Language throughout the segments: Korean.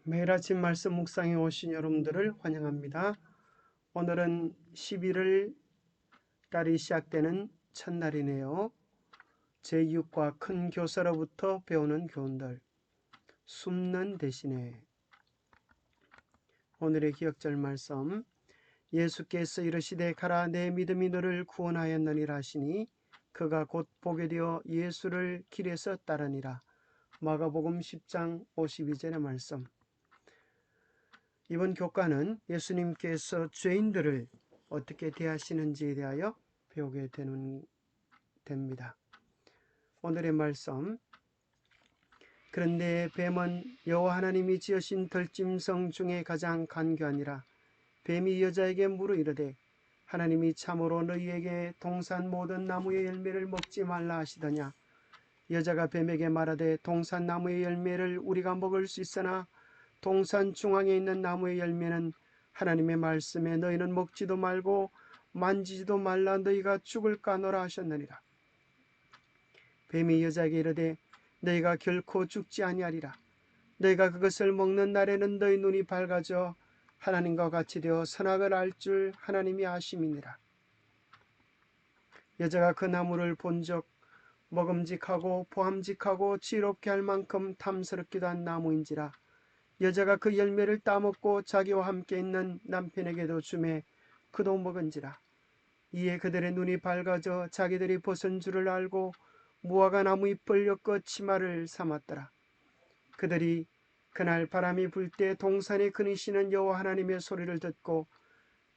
매일 아침 말씀 묵상에 오신 여러분들을 환영합니다. 오늘은 11월 달이 시작되는 첫날이네요. 제6과 큰 교사로부터 배우는 교훈들, 숨는 대신에. 오늘의 기억절 말씀, 예수께서 이르시되 가라 내 믿음이 너를 구원하였느니라 하시니 그가 곧 보게 되어 예수를 길에서 따르니라. 마가복음 10장 52절의 말씀. 이번 교과는 예수님께서 죄인들을 어떻게 대하시는지에 대하여 배우게 됩니다. 오늘의 말씀, 그런데 뱀은 여호와 하나님이 지으신 들짐승 중에 가장 간교하니라. 뱀이 여자에게 물어 이르되 하나님이 참으로 너희에게 동산 모든 나무의 열매를 먹지 말라 하시더냐. 여자가 뱀에게 말하되 동산 나무의 열매를 우리가 먹을 수 있으나 동산 중앙에 있는 나무의 열매는 하나님의 말씀에 너희는 먹지도 말고 만지지도 말라 너희가 죽을까 노라 하셨느니라. 뱀이 여자에게 이르되 너희가 결코 죽지 아니하리라. 너희가 그것을 먹는 날에는 너희 눈이 밝아져 하나님과 같이 되어 선악을 알 줄 하나님이 아심이니라. 여자가 그 나무를 본즉 먹음직하고 보암직하고 지혜롭게 할 만큼 탐스럽기도 한 나무인지라. 여자가 그 열매를 따먹고 자기와 함께 있는 남편에게도 주매 그도 먹은지라. 이에 그들의 눈이 밝아져 자기들이 벗은 줄을 알고 무화과 나무 잎을 엮어 치마를 삼았더라. 그들이 그날 바람이 불 때 동산에 거니시는 여호와 하나님의 소리를 듣고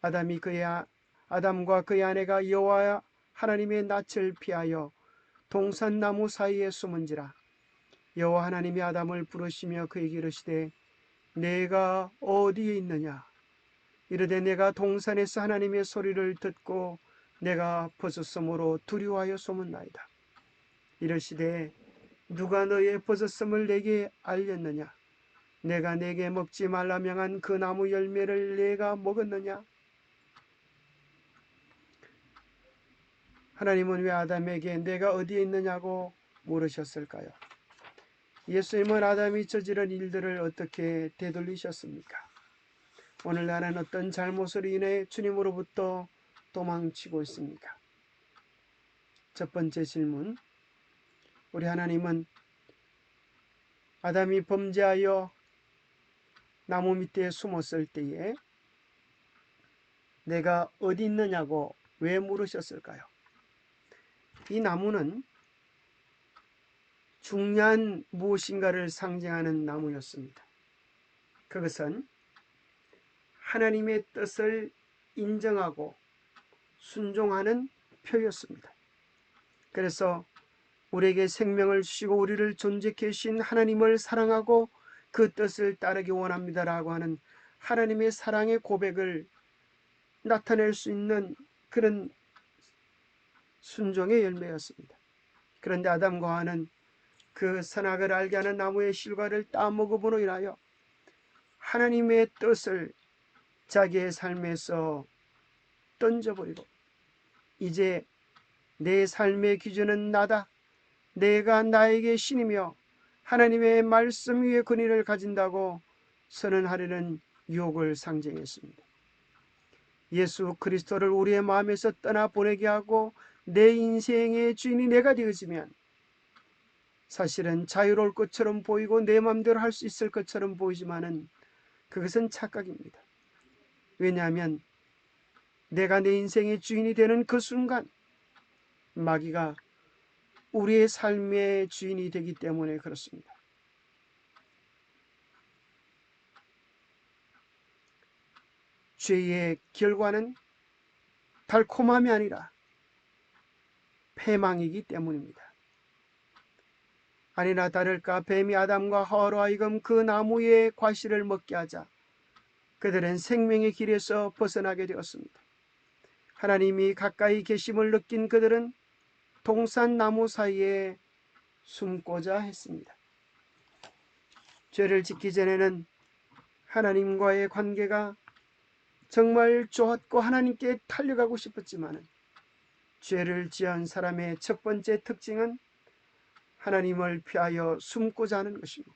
아담과 그의 아내가 여호와 하나님의 낯을 피하여 동산 나무 사이에 숨은지라. 여호와 하나님이 아담을 부르시며 그에게 이르시되 내가 어디에 있느냐. 이르되 내가 동산에서 하나님의 소리를 듣고 내가 벗었으므로 두려워하여 소문나이다. 이르시되 누가 너의 벗었음을 내게 알렸느냐. 내가 내게 먹지 말라 명한 그 나무 열매를 내가 먹었느냐. 하나님은 왜 아담에게 내가 어디에 있느냐고 물으셨을까요? 예수님은 아담이 저지른 일들을 어떻게 되돌리셨습니까? 오늘 나는 어떤 잘못으로 인해 주님으로부터 도망치고 있습니까? 첫 번째 질문, 우리 하나님은 아담이 범죄하여 나무 밑에 숨었을 때에 내가 어디 있느냐고 왜 물으셨을까요? 이 나무는 중요한 무엇인가를 상징하는 나무였습니다. 그것은 하나님의 뜻을 인정하고 순종하는 표였습니다. 그래서 우리에게 생명을 주시고 우리를 존재케 하신 하나님을 사랑하고 그 뜻을 따르기 원합니다라고 하는 하나님의 사랑의 고백을 나타낼 수 있는 그런 순종의 열매였습니다. 그런데 아담과 하와는 그 선악을 알게 하는 나무의 실과를 따먹음으로 인하여 하나님의 뜻을 자기의 삶에서 던져버리고 이제 내 삶의 기준은 나다. 내가 나에게 신이며 하나님의 말씀 위에 권위를 가진다고 선언하려는 유혹을 상징했습니다. 예수 그리스도를 우리의 마음에서 떠나보내게 하고 내 인생의 주인이 내가 되어지면 사실은 자유로울 것처럼 보이고 내 마음대로 할 수 있을 것처럼 보이지만은 그것은 착각입니다. 왜냐하면 내가 내 인생의 주인이 되는 그 순간 마귀가 우리의 삶의 주인이 되기 때문에 그렇습니다. 죄의 결과는 달콤함이 아니라 패망이기 때문입니다. 아니나 다를까 뱀이 아담과 하와로 하여금 그 나무의 과실을 먹게 하자 그들은 생명의 길에서 벗어나게 되었습니다. 하나님이 가까이 계심을 느낀 그들은 동산 나무 사이에 숨고자 했습니다. 죄를 짓기 전에는 하나님과의 관계가 정말 좋았고 하나님께 달려가고 싶었지만 죄를 지은 사람의 첫 번째 특징은 하나님을 피하여 숨고자 하는 것입니다.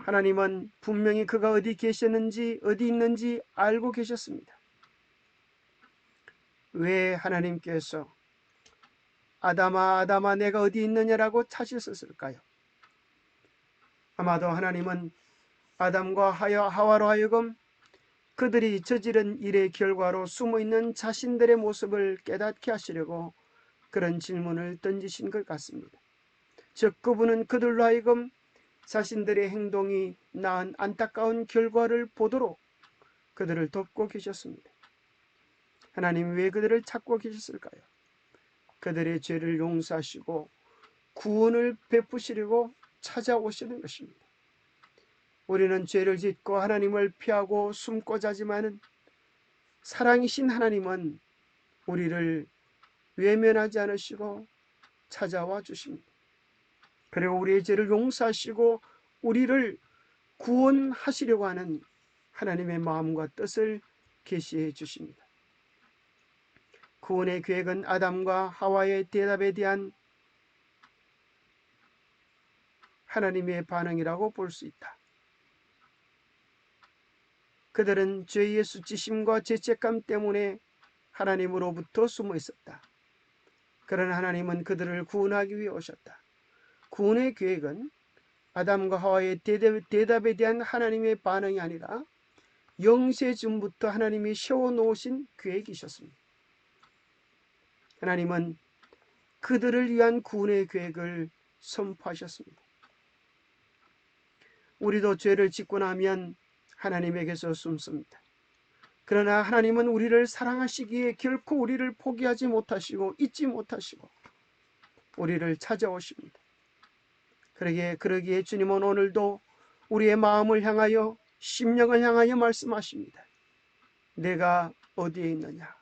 하나님은 분명히 그가 어디 계셨는지 어디 있는지 알고 계셨습니다. 왜 하나님께서 아담아 아담아 내가 어디 있느냐라고 찾으셨을까요? 아마도 하나님은 아담과 하와로 하여금 그들이 저지른 일의 결과로 숨어있는 자신들의 모습을 깨닫게 하시려고 그런 질문을 던지신 것 같습니다. 즉 그분은 그들로 하여금 자신들의 행동이 낳은 안타까운 결과를 보도록 그들을 돕고 계셨습니다. 하나님 왜 그들을 찾고 계셨을까요? 그들의 죄를 용서하시고 구원을 베푸시려고 찾아오시는 것입니다. 우리는 죄를 짓고 하나님을 피하고 숨고자 하지만은 사랑이신 하나님은 우리를 외면하지 않으시고 찾아와 주십니다. 그리고 우리의 죄를 용서하시고 우리를 구원하시려고 하는 하나님의 마음과 뜻을 계시해 주십니다. 구원의 계획은 아담과 하와의 대답에 대한 하나님의 반응이라고 볼 수 있다. 그들은 죄의 수치심과 죄책감 때문에 하나님으로부터 숨어 있었다. 그러나 하나님은 그들을 구원하기 위해 오셨다. 구원의 계획은 아담과 하와의 대답에 대한 하나님의 반응이 아니라 영세전부터 하나님이 세워놓으신 계획이셨습니다. 하나님은 그들을 위한 구원의 계획을 선포하셨습니다. 우리도 죄를 짓고 나면 하나님에게서 숨습니다. 그러나 하나님은 우리를 사랑하시기에 결코 우리를 포기하지 못하시고 잊지 못하시고 우리를 찾아오십니다. 그러기에 주님은 오늘도 우리의 마음을 향하여 심령을 향하여 말씀하십니다. 내가 어디에 있느냐?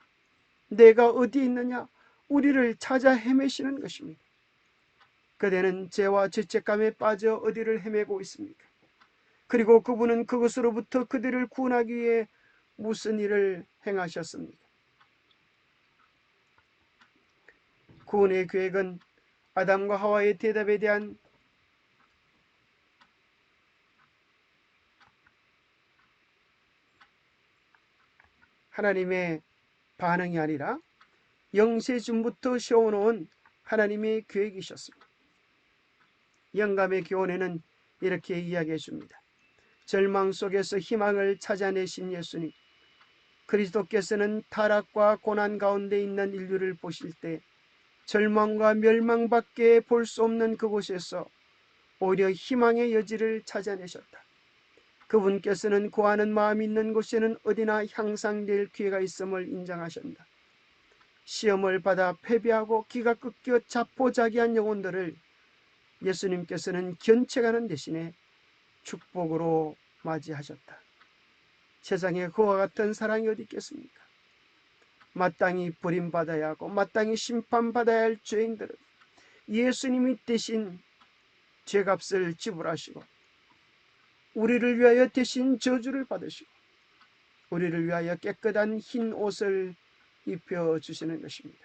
내가 어디에 있느냐? 우리를 찾아 헤매시는 것입니다. 그대는 죄와 죄책감에 빠져 어디를 헤매고 있습니까? 그리고 그분은 그것으로부터 그들을 구원하기 위해 무슨 일을 행하셨습니까? 구원의 계획은 아담과 하와의 대답에 대한 하나님의 반응이 아니라 영세전부터 세워놓은 하나님의 계획이셨습니다. 영감의 교훈에는 이렇게 이야기해 줍니다. 절망 속에서 희망을 찾아내신 예수님, 그리스도께서는 타락과 고난 가운데 있는 인류를 보실 때 절망과 멸망밖에 볼 수 없는 그곳에서 오히려 희망의 여지를 찾아내셨다. 그분께서는 구하는 마음이 있는 곳에는 어디나 향상될 기회가 있음을 인정하신다. 시험을 받아 패배하고 기가 꺾여 자포자기한 영혼들을 예수님께서는 견책하는 대신에 축복으로 맞이하셨다. 세상에 그와 같은 사랑이 어디 있겠습니까? 마땅히 버림받아야 하고 마땅히 심판받아야 할 죄인들은 예수님이 대신 죄값을 지불하시고 우리를 위하여 대신 저주를 받으시고 우리를 위하여 깨끗한 흰 옷을 입혀주시는 것입니다.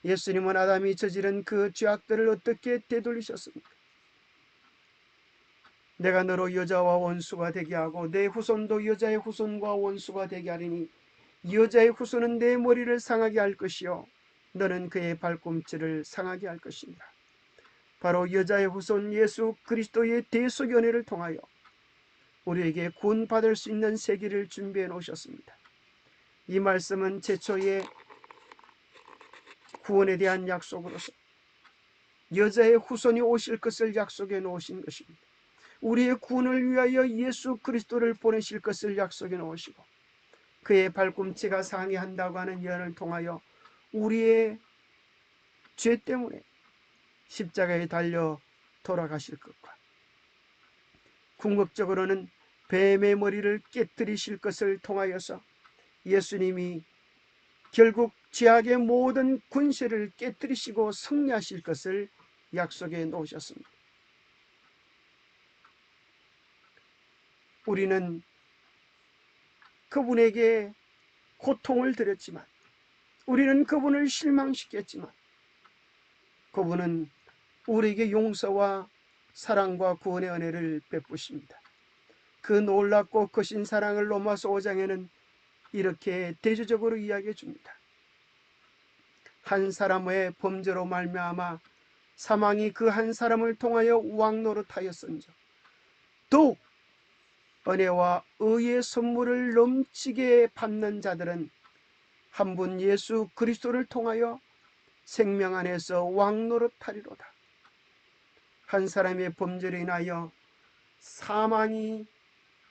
예수님은 아담이 저지른 그 죄악들을 어떻게 되돌리셨습니까? 내가 너로 여자와 원수가 되게 하고 내 후손도 여자의 후손과 원수가 되게 하리니 여자의 후손은 내 머리를 상하게 할 것이요 너는 그의 발꿈치를 상하게 할 것이니라. 바로 여자의 후손 예수 그리스도의 대속연회를 통하여 우리에게 구원받을 수 있는 세기를 준비해 놓으셨습니다. 이 말씀은 최초의 구원에 대한 약속으로서 여자의 후손이 오실 것을 약속해 놓으신 것입니다. 우리의 구원을 위하여 예수 그리스도를 보내실 것을 약속해 놓으시고 그의 발꿈치가 상해한다고 하는 예언을 통하여 우리의 죄 때문에 십자가에 달려 돌아가실 것과 궁극적으로는 뱀의 머리를 깨뜨리실 것을 통하여서 예수님이 결국 죄악의 모든 군세를 깨뜨리시고 승리하실 것을 약속해 놓으셨습니다. 우리는 그분에게 고통을 드렸지만 우리는 그분을 실망시켰지만 그분은 우리에게 용서와 사랑과 구원의 은혜를 베푸십니다. 그 놀랍고 크신 사랑을 로마서 5장에는 이렇게 대조적으로 이야기해 줍니다. 한 사람의 범죄로 말미암아 사망이 그 한 사람을 통하여 왕노릇하였은즉 더욱 은혜와 의의 선물을 넘치게 받는 자들은 한 분 예수 그리스도를 통하여 생명 안에서 왕노릇하리로다. 한 사람의 범죄로 인하여 사망이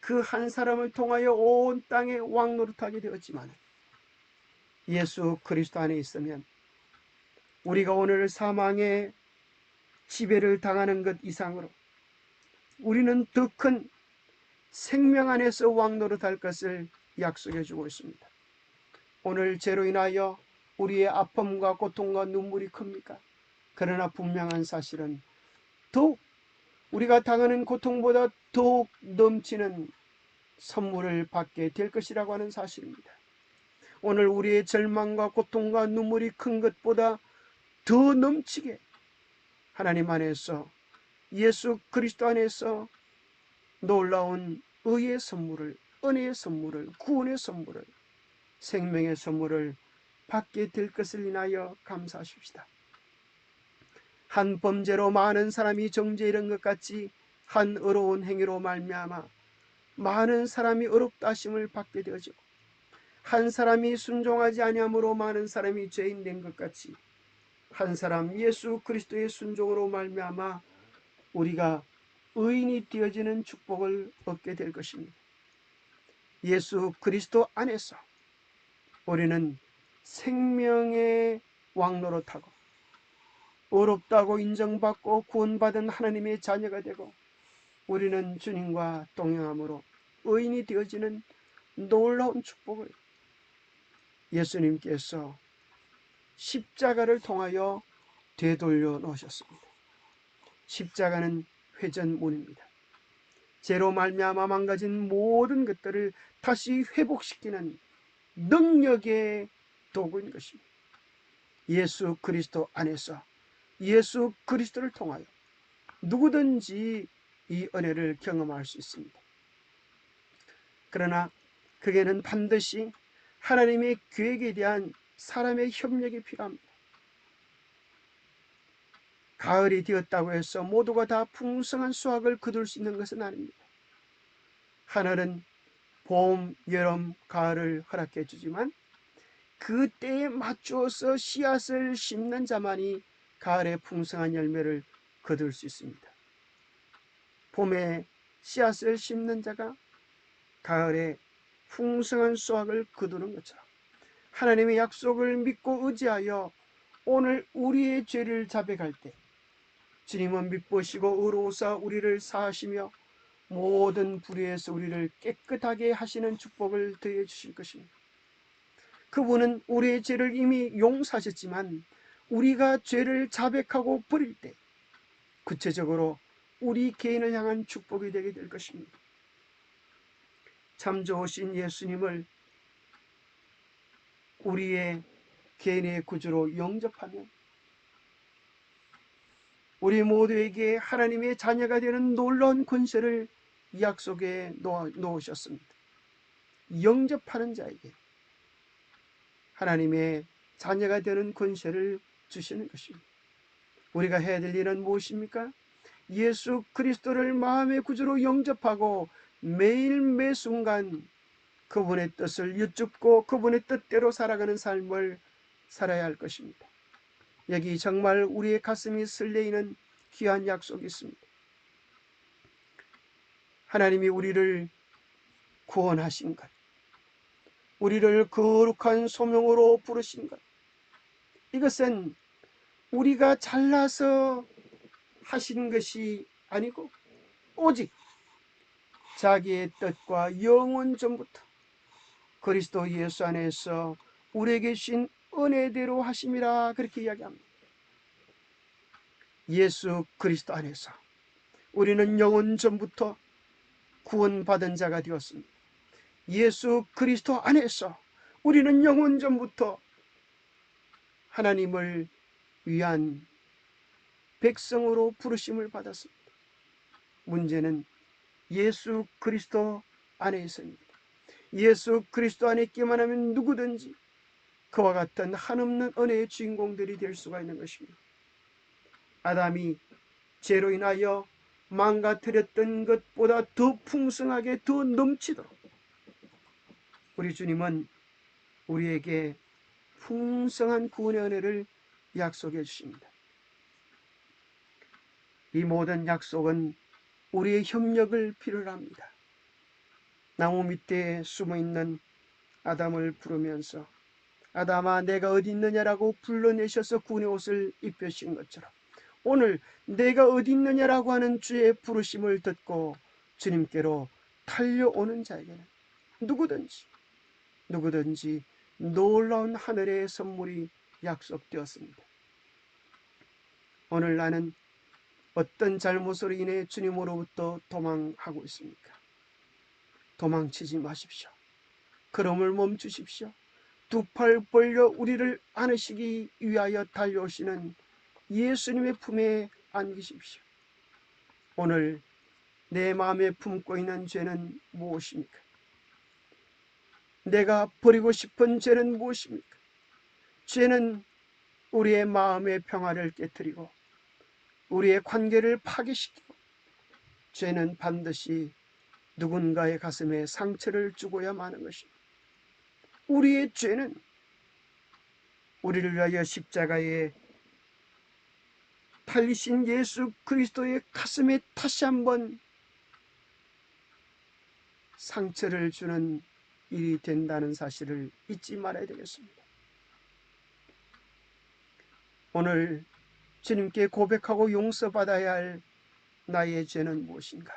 그 한 사람을 통하여 온 땅에 왕노릇하게 되었지만 예수 그리스도 안에 있으면 우리가 오늘 사망의 지배를 당하는 것 이상으로 우리는 더 큰 생명 안에서 왕노릇할 것을 약속해 주고 있습니다. 오늘 죄로 인하여 우리의 아픔과 고통과 눈물이 큽니까? 그러나 분명한 사실은 더욱 우리가 당하는 고통보다 더욱 넘치는 선물을 받게 될 것이라고 하는 사실입니다. 오늘 우리의 절망과 고통과 눈물이 큰 것보다 더 넘치게 하나님 안에서 예수 그리스도 안에서 놀라운 의의 선물을, 은혜의 선물을, 구원의 선물을, 생명의 선물을 받게 될 것을 인하여 감사하십시다. 한 범죄로 많은 사람이 정죄에 이른 것 같이 한 의로운 행위로 말미암아 많은 사람이 의롭다 하심을 받게 되어지고 한 사람이 순종하지 아니함으로 많은 사람이 죄인 된 것 같이 한 사람 예수 그리스도의 순종으로 말미암아 우리가 의인이 되어지는 축복을 얻게 될 것입니다. 예수 그리스도 안에서 우리는 생명의 왕노릇하고 의롭다고 인정받고 구원받은 하나님의 자녀가 되고 우리는 주님과 동행함으로 의인이 되어지는 놀라운 축복을 예수님께서 십자가를 통하여 되돌려 놓으셨습니다. 십자가는 회전문입니다. 죄로 말미암아 망가진 모든 것들을 다시 회복시키는 능력의 도구인 것입니다. 예수 그리스도 안에서 예수 그리스도를 통하여 누구든지 이 은혜를 경험할 수 있습니다. 그러나 그게는 반드시 하나님의 계획에 대한 사람의 협력이 필요합니다. 가을이 되었다고 해서 모두가 다 풍성한 수확을 거둘 수 있는 것은 아닙니다. 하늘은 봄, 여름, 가을을 허락해 주지만 그 때에 맞추어서 씨앗을 심는 자만이 가을의 풍성한 열매를 거둘 수 있습니다. 봄에 씨앗을 심는 자가 가을에 풍성한 수확을 거두는 것처럼 하나님의 약속을 믿고 의지하여 오늘 우리의 죄를 자백할 때 주님은 미쁘시고 의로우사 우리를 사하시며 모든 불의에서 우리를 깨끗하게 하시는 축복을 더해 주실 것입니다. 그분은 우리의 죄를 이미 용서하셨지만 우리가 죄를 자백하고 버릴 때 구체적으로 우리 개인을 향한 축복이 되게 될 것입니다. 참 좋으신 예수님을 우리의 개인의 구주로 영접하면 우리 모두에게 하나님의 자녀가 되는 놀라운 권세를 약속에 놓으셨습니다. 영접하는 자에게 하나님의 자녀가 되는 권세를 주시는 것입니다. 우리가 해야 될 일은 무엇입니까? 예수 그리스도를 마음의 구주로 영접하고 매일 매순간 그분의 뜻을 여쭙고 그분의 뜻대로 살아가는 삶을 살아야 할 것입니다. 여기 정말 우리의 가슴이 설레이는 귀한 약속이 있습니다. 하나님이 우리를 구원하신 것, 우리를 거룩한 소명으로 부르신 것, 이것은 우리가 잘나서 하시는 것이 아니고 오직 자기의 뜻과 영원 전부터 그리스도 예수 안에서 우리에게 주신 은혜대로 하심이라 그렇게 이야기합니다. 예수 그리스도 안에서 우리는 영원 전부터 구원받은 자가 되었습니다. 예수 그리스도 안에서 우리는 영원 전부터 하나님을 위한 백성으로 부르심을 받았습니다. 문제는 예수 그리스도 안에 있습니다. 예수 그리스도 안에 있기만 하면 누구든지 그와 같은 한없는 은혜의 주인공들이 될 수가 있는 것입니다. 아담이 죄로 인하여 망가뜨렸던 것보다 더 풍성하게 더 넘치도록 우리 주님은 우리에게 풍성한 구원의 은혜를 약속해 주십니다. 이 모든 약속은 우리의 협력을 필요로 합니다. 나무 밑에 숨어있는 아담을 부르면서 아담아 내가 어디 있느냐라고 불러내셔서 구원의 옷을 입혀신 것처럼 오늘 내가 어디 있느냐라고 하는 주의 부르심을 듣고 주님께로 달려오는 자에게는 누구든지 놀라운 하늘의 선물이 약속되었습니다. 오늘 나는 어떤 잘못으로 인해 주님으로부터 도망하고 있습니까? 도망치지 마십시오. 걸음을 멈추십시오. 두 팔 벌려 우리를 안으시기 위하여 달려오시는 예수님의 품에 안기십시오. 오늘 내 마음에 품고 있는 죄는 무엇입니까? 내가 버리고 싶은 죄는 무엇입니까? 죄는 우리의 마음의 평화를 깨뜨리고 우리의 관계를 파괴시키고 죄는 반드시 누군가의 가슴에 상처를 주고야 마는 것입니다. 우리의 죄는 우리를 위하여 십자가에 달리신 예수 그리스도의 가슴에 다시 한번 상처를 주는 일이 된다는 사실을 잊지 말아야 되겠습니다. 오늘 주님께 고백하고 용서받아야 할 나의 죄는 무엇인가?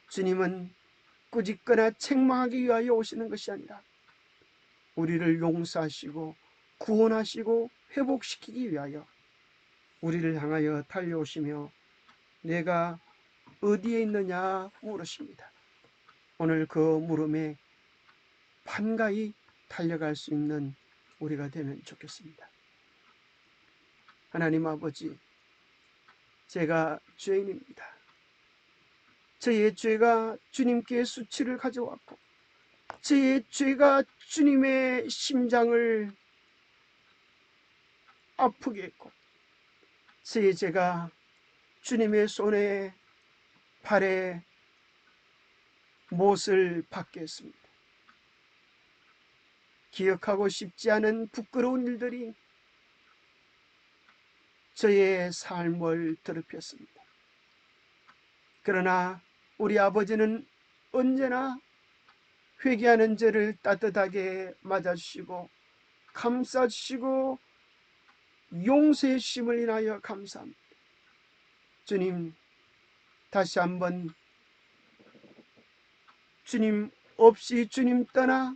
주님은 꾸짖거나 책망하기 위하여 오시는 것이 아니라 우리를 용서하시고 구원하시고 회복시키기 위하여 우리를 향하여 달려오시며 내가 어디에 있느냐 물으십니다. 오늘 그 물음에 반가이 달려갈 수 있는 우리가 되면 좋겠습니다. 하나님 아버지, 제가 죄인입니다. 저의 죄가 주님께 수치를 가져왔고 저의 죄가 주님의 심장을 아프게 했고 저의 죄가 주님의 손에 발에 못을 받게 했습니다. 기억하고 싶지 않은 부끄러운 일들이 저의 삶을 더럽혔습니다. 그러나 우리 아버지는 언제나 회개하는 죄를 따뜻하게 맞아주시고 감싸주시고 용서의 심을 인하여 감사합니다. 주님, 다시 한번 주님 없이 주님 떠나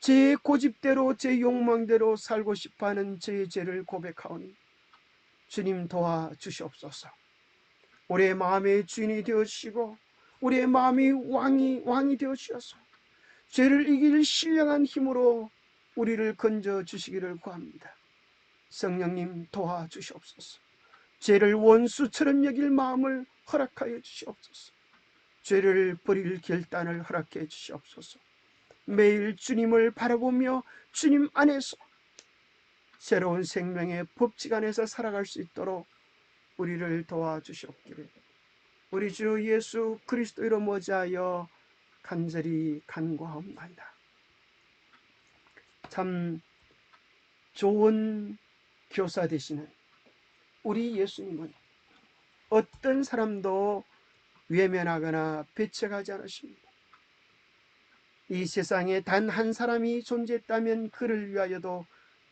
제 고집대로 제 욕망대로 살고 싶어하는 저의 죄를 고백하오니 주님 도와주시옵소서. 우리의 마음의 주인이 되어주시고 우리의 마음이 왕이 되어주셔서 죄를 이길 신령한 힘으로 우리를 건져주시기를 구합니다. 성령님 도와주시옵소서. 죄를 원수처럼 여길 마음을 허락하여 주시옵소서. 죄를 버릴 결단을 허락해 주시옵소서. 매일 주님을 바라보며 주님 안에서 새로운 생명의 법칙 안에서 살아갈 수 있도록 우리를 도와주시옵기를 우리 주 예수 그리스도 이름 모자하여 간절히 간구하옵나이다. 참 좋은 교사 되시는 우리 예수님은 어떤 사람도 외면하거나 배척하지 않으십니다. 이 세상에 단 한 사람이 존재했다면 그를 위하여도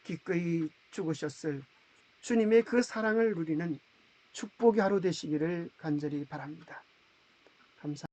기꺼이 죽으셨을 주님의 그 사랑을 누리는 축복의 하루 되시기를 간절히 바랍니다. 감사합니다.